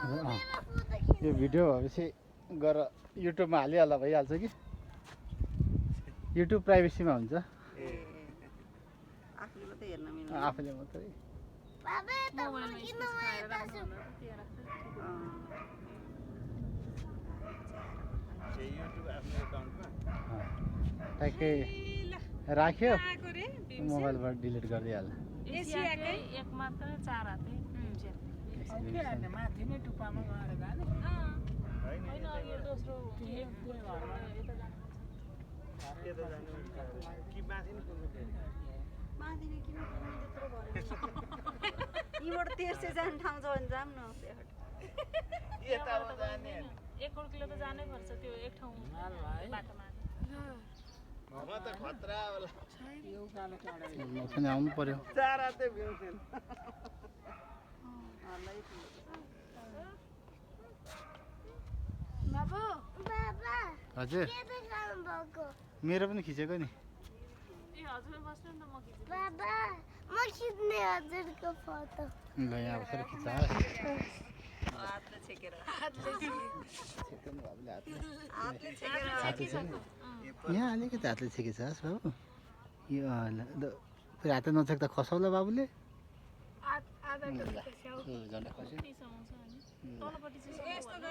यो भिडियो भएपछि गएर युट्युबमा हालिहाल्दा भइहाल्छ कि युट्युब प्राइभेसीमा हुन्छ आफूले मात्रै ट्याक्कै राख्यो मोबाइलबाट डिलिट गरिदिइहाल्छ एक मात्र 4 हाते माथि नै टुप्पामा गएर जाने होइन यो दोस्रो यीबाट तेर्से जाने ठाउँ छ भने जाऊँ न एक किलो त जानै पर्छ त्यो एक ठाउँ बाटोमा पनि आउनु पर्यो हजुर मेरो पनि खिचेको नि ल यहाँ बसेर खिच्छ यहाँ अलिकति हातले छेकेछ हस् बाबु यो फेरि हात नछेक्दा खसाउला बाबुले झन्डा खस्यो